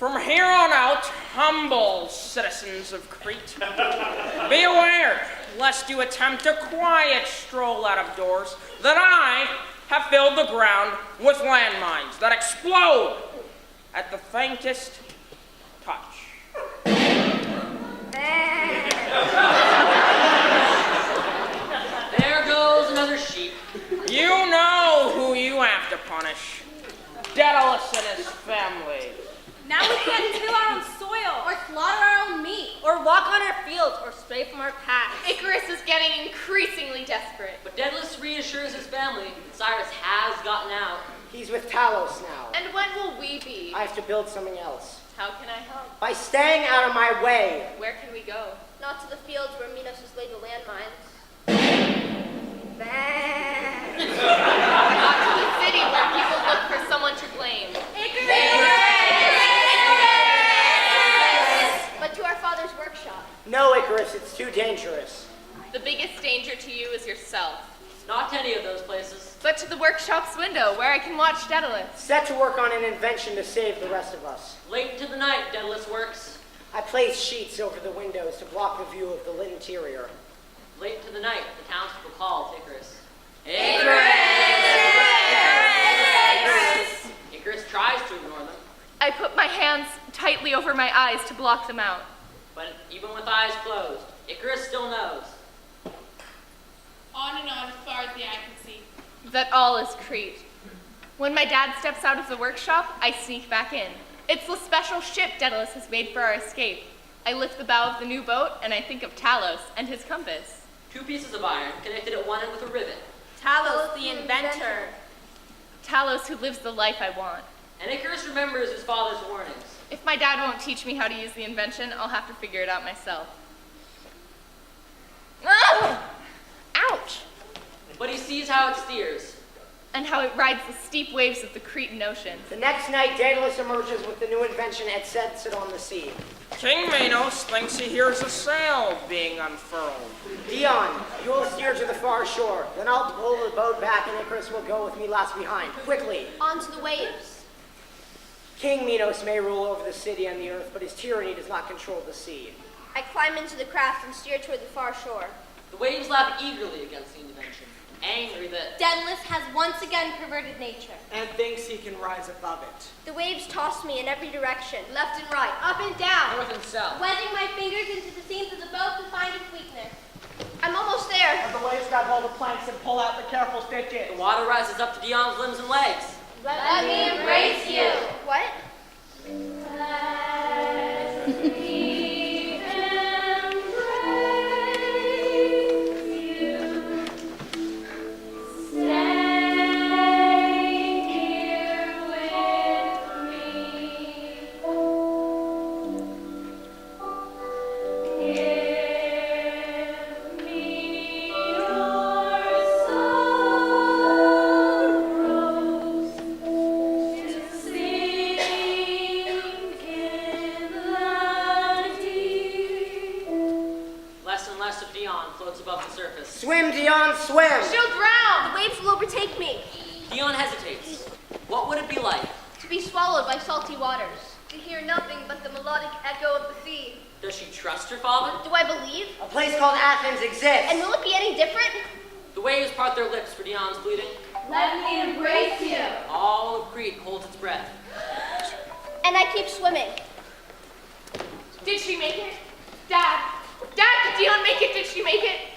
From here on out, humble citizens of Crete, be aware, lest you attempt a quiet stroll out of doors, that I have filled the ground with landmines that explode at the faintest touch. There goes another sheep. You know who you have to punish. Daedalus and his family. Now we can't till our own soil, or slaughter our own meat, or walk on our fields, or stray from our paths. Icarus is getting increasingly desperate. But Daedalus reassures his family that Cyrus has gotten out. He's with Talos now. And when will we be? I have to build something else. How can I help? By staying out of my way. Where can we go? not to the fields where Minos has laid the landmines. Not to the city where people look for someone to blame. But to our father's workshop. No, Icarus, it's too dangerous. The biggest danger to you is yourself. Not to any of those places. But to the workshop's window, where I can watch Daedalus. Set to work on an invention to save the rest of us. Late into the night, Daedalus works. I place sheets over the windows to block the view of the lit interior. Late into the night, the townspeople call to Icarus. Icarus tries to ignore them. I put my hands tightly over my eyes to block them out. But even with eyes closed, Icarus still knows. On and on as far as the eye can see. That all is Crete. When my dad steps out of the workshop, I sneak back in. It's the special ship Daedalus has made for our escape. I lift the bow of the new boat, and I think of Talos and his compass. 2 pieces of iron connected at one end with a rivet. Talos, the inventor. Talos, who lives the life I want. And Icarus remembers his father's warnings. If my dad won't teach me how to use the invention, I'll have to figure it out myself. Oh! Ouch! But he sees how it steers. And how it rides the steep waves of the Cretan Ocean. The next night, Daedalus emerges with the new invention and sets it on the sea. King Minos thinks he hears a sail being unfurled. Dion, you will steer to the far shore. Then I'll pull the boat back and Icarus will go with me last behind. Quickly. Onto the waves. King Minos may rule over the city and the earth, but his tyranny does not control the sea. I climb into the craft and steer toward the far shore. The waves lap eagerly against the invention, angry that Daedalus has once again perverted nature. And thinks he can rise above it. The waves toss me in every direction, left and right, up and down, north and south. wedging my fingers into the seams of the boat to find its weakness. I'm almost there. And the waves grab hold of planks and pull out the careful stitches. The water rises up to Dion's limbs and legs. Let me embrace you. What? Swim, Dion, swim! She'll drown! The waves will overtake me. Dion hesitates. What would it be like? To be swallowed by salty waters. To hear nothing but the melodic echo of the sea. Does she trust her father? Do I believe? A place called Athens exists. And will it be any different? The waves part their lips for Dion's pleading. Let me embrace you. All of Crete holds its breath. And I keep swimming. Did she make it? Dad, did Dion make it? Did she make it?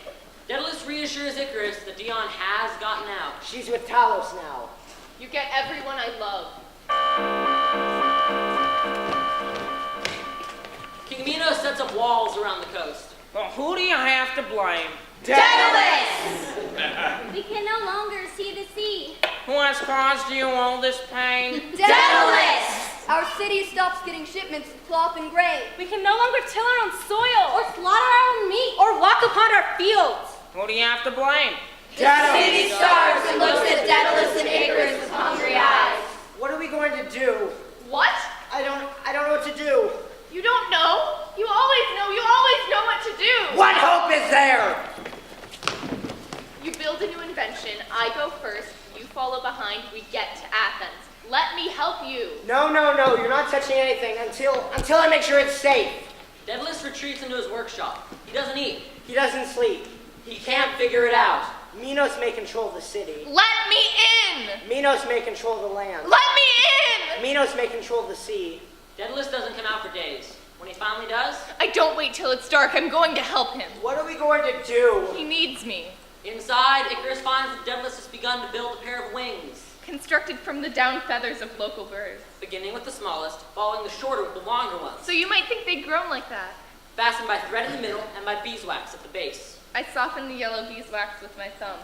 Daedalus reassures Icarus that Dion has gotten out. She's with Talos now. You get everyone I love. King Minos sets up walls around the coast. Well, who do you have to blame? Daedalus! We can no longer see the sea. Who has caused you all this pain? Daedalus! Our city stops getting shipments of cloth and grain. We can no longer till our own soil, Or slaughter our own meat. or walk upon our fields. Who do you have to blame? City starves and looks at Daedalus and Icarus with hungry eyes. What are we going to do? What? I don't know what to do. You don't know? You always know. You always know what to do. What hope is there? You build a new invention. I go first. You follow behind. We get to Athens. Let me help you. No, you're not touching anything until I make sure it's safe. Daedalus retreats into his workshop. He doesn't eat. He doesn't sleep. He can't figure it out. Minos may control the city. Let me in. Minos may control the land. Let me in. Minos may control the sea. Daedalus doesn't come out for days. When he finally does, I don't wait till it's dark. I'm going to help him. What are we going to do? He needs me. inside, Icarus finds that Daedalus has begun to build a pair of wings, Constructed from the down feathers of local birds. beginning with the smallest, following the shorter with the longer ones, So you might think they'd grown like that. fastened by thread in the middle and by beeswax at the base. I soften the yellow beeswax with my thumb.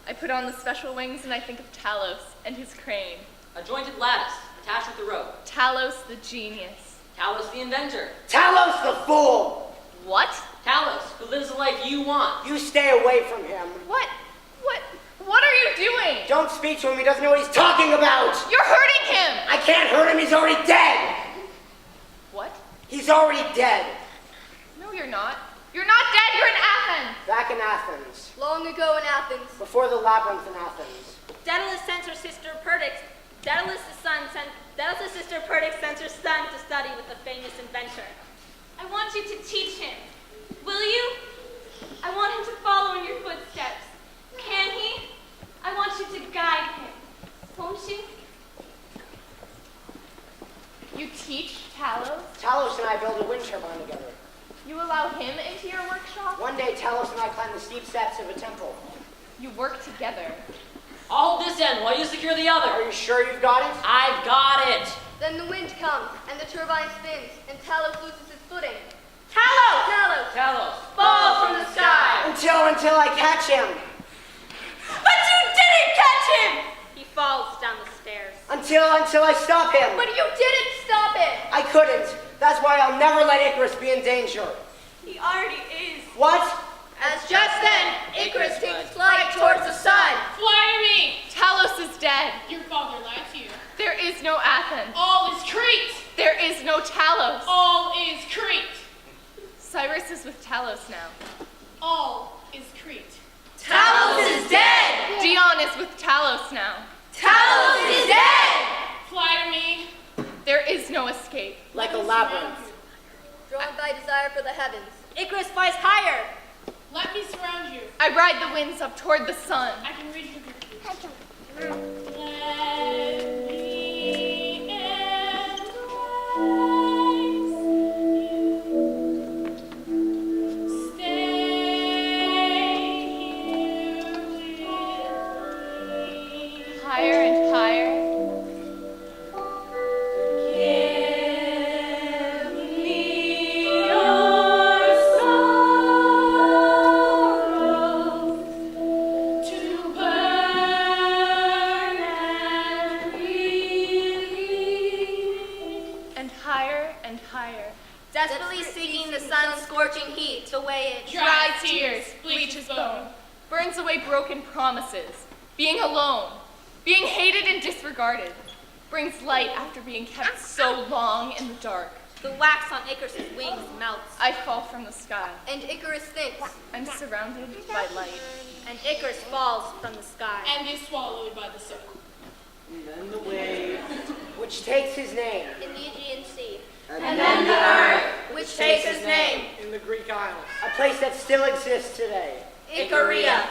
I put on the special wings and I think of Talos and his crane. A jointed lattice attached with a rope. Talos the genius. Talos the inventor. Talos the fool! What? Talos, who lives the life you want. You stay away from him. What are you doing? Don't speak to him, he doesn't know what he's talking about! You're hurting him! I can't hurt him, he's already dead! What? He's already dead! No, you're not. You're not dead, you're in Athens! Back in Athens. Long ago in Athens. Before the labyrinth in Athens. Daedalus sends her sister Perdix. Daedalus' sister Perdix sends her son to study with the famous inventor. I want you to teach him. Will you? I want him to follow in your footsteps. Can he? I want you to guide him. Won't you? You teach Talos? Talos and I built a wind turbine together. You allow him into your workshop? One day, Talos and I climbed the steep steps of a temple. You work together. I'll hold this end while you secure the Are other. you sure you've got it? I've got it. Then the wind comes, and the turbine spins, and Talos loses his footing. Talos! Talos! Talos. Fall from the sky! Until I catch him. But you didn't catch him! He falls down the stairs. Until I stop him. But you didn't stop it! I couldn't. That's why I'll never let Icarus be in danger. He already is. What? As just then, Icarus takes flight towards the sun. Fly me! Talos is dead. Your father lied to you. There is no Athens. All is Crete! There is no Talos. All is Crete! Cyrus is with Talos now. All is Crete. Talos is dead! Dion is with Talos now. Talos is dead! Fly to me. There is no escape. Like a labyrinth. Drawn by desire for the heavens. Icarus flies higher. Let me surround you. I ride the winds up toward the sun. I can reach with your feet. Let me embrace you. Stay here with me. Higher and higher. Give me your sorrows To burn and And higher and higher. Desperately seeking the sun's scorching heat to weigh it. dry tears, bleaches bone. Burns away broken promises. Being alone. Being hated and disregarded. Brings light after being kept so long in the dark. The wax on Icarus' wings melts, I fall from the sky. And Icarus thinks, I'm surrounded by light. and Icarus falls from the sky. And is swallowed by the sun. And then the wave, which takes his name. in the Aegean Sea, And then the earth, which takes his name, In the Greek Isles. A place that still exists today. Icaria.